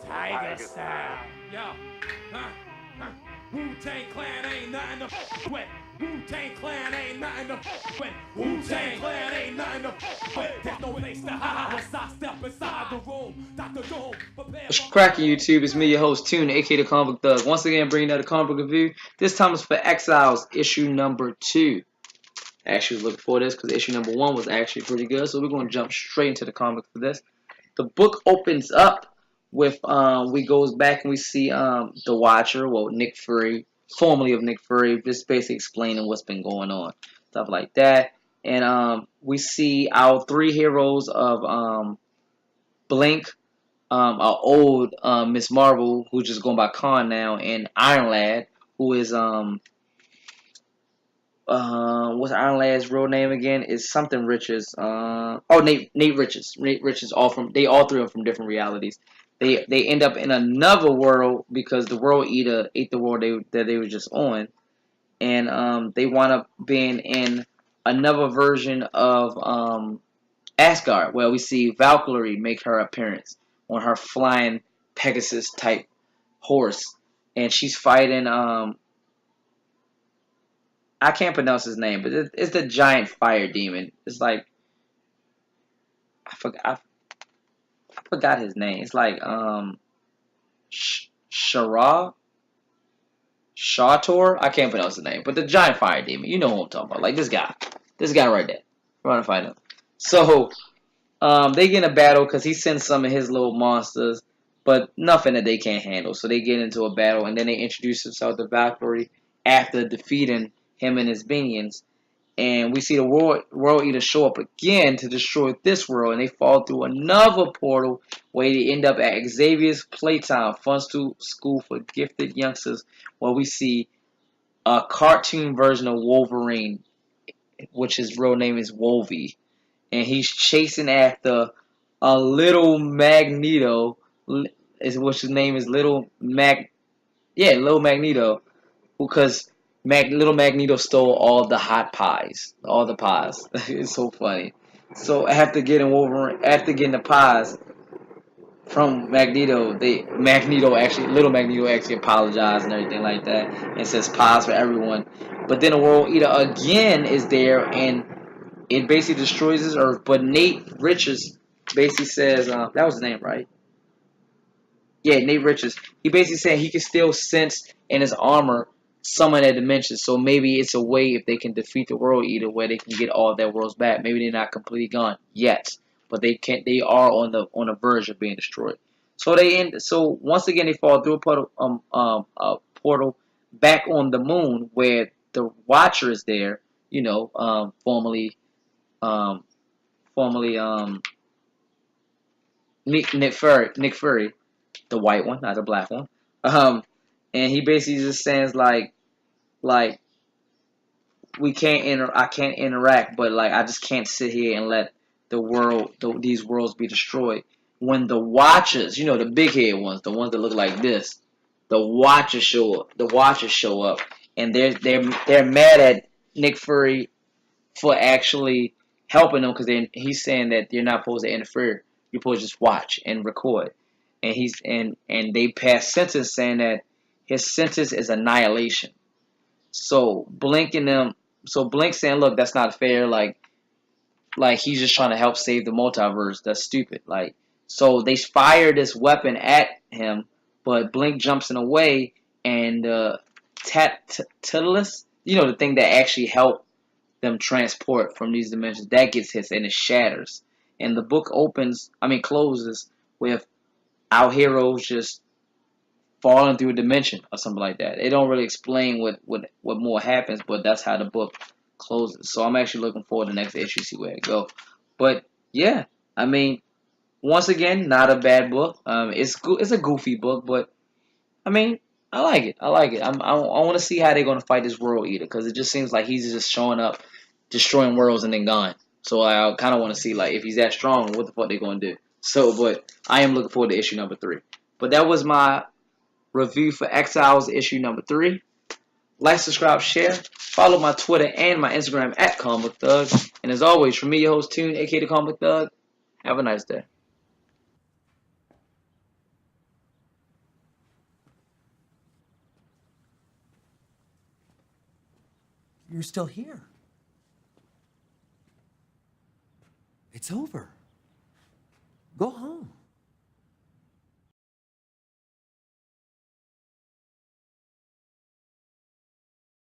Tiger style. Yo. Wu-Tang Clan ain't nothing to f with. Wu-Tang Clan ain't nothing to f with. Wu-Tang Clan ain't nothing to f with. There's no place to hide once I step inside the room. Dr. Doom, prepare. What's cracking, YouTube? It's me, your host, Tune, aka the Comic Book Thug. Once again, bringing out a comic book review. This time it's for Exiles, issue number 2. I actually was looking for this because issue number 1 was actually pretty good, so we're going to jump straight into the comic for this. The book opens up with, we goes back and we see the Watcher, well, Nick Fury, formerly of Nick Fury, just basically explaining what's been going on, stuff like that. And we see our 3 heroes of Blink, our old Miss Marvel, who's just going by Khan now, and Iron Lad, who is what's Iron Lad's real name again? Is something Riches. Nate Riches. Nate Riches. All 3 are from different realities. They end up in another world because the World Eater ate the world that they were just on, and they wind up being in another version of Asgard, where we see Valkyrie make her appearance on her flying Pegasus type horse, and she's fighting I can't pronounce his name, but it's the giant fire demon. It's like I forgot his name. It's like Shara Shator. I can't pronounce the name, but the giant fire demon. You know who I'm talking about. Like this guy right there. We're gonna find him. So they get in a battle because he sends some of his little monsters, but nothing that they can't handle. So they get into a battle, and then they introduce themselves to Valkyrie after defeating him and his minions. And we see the World Eater show up again to destroy this world, and they fall through another portal where they end up at Xavier's Playtime, fun school for gifted youngsters, where we see a cartoon version of Wolverine, which his real name is Wolvie. And he's chasing after a little Magneto, which his name is Little Magneto, because little Magneto stole all the hot pies, all the pies. It's so funny. So after getting the pies from Magneto, little Magneto actually apologized and everything like that, and says pies for everyone. But then the World Eater again is there, and it basically destroys his Earth. But Nate Riches basically says, that was his name, right? Yeah, Nate Riches. He basically said he can still sense in his armor some of that dimension. So maybe it's a way if they can defeat the World Eater where they can get all their worlds back. Maybe they're not completely gone yet, but they can't. They are on the verge of being destroyed. So So once again, they fall through a portal back on the moon where the Watcher is there. You know, um, formerly Nick Fury, the white one, not the black one. Um, and he basically just says like I can't interact, but like I just can't sit here and let these worlds be destroyed. When the Watchers, you know, the big head ones, the ones that look like this, the Watchers show up, and they're mad at Nick Fury for actually helping them because he's saying that you're not supposed to interfere. You're supposed to just watch and record. And they pass sentence saying that his sentence is annihilation. So Blink saying, look, that's not fair. Like he's just trying to help save the multiverse. That's stupid. Like, so they fire this weapon at him, but Blink jumps in the way, and Titulus, you know, the thing that actually helped them transport from these dimensions, that gets hit and it shatters. And the book closes with our heroes just falling through a dimension or something like that. They don't really explain what more happens, but that's how the book closes. So I'm actually looking forward to the next issue, see where it go. But yeah, I mean, once again, not a bad book. It's a goofy book, but I mean, I like it. I want to see how they're going to fight this World Eater, because it just seems like he's just showing up, destroying worlds, and then gone. So I kind of want to see, like, if he's that strong, what the fuck they going to do. So, but I am looking forward to issue number 3. But that was my review for Exiles issue number 3. Like, subscribe, share. Follow my Twitter and my Instagram at Comic Thug. And as always, from me, your host, Tune, aka the Comic Thug, have a nice day. you're still here. It's over. Go home.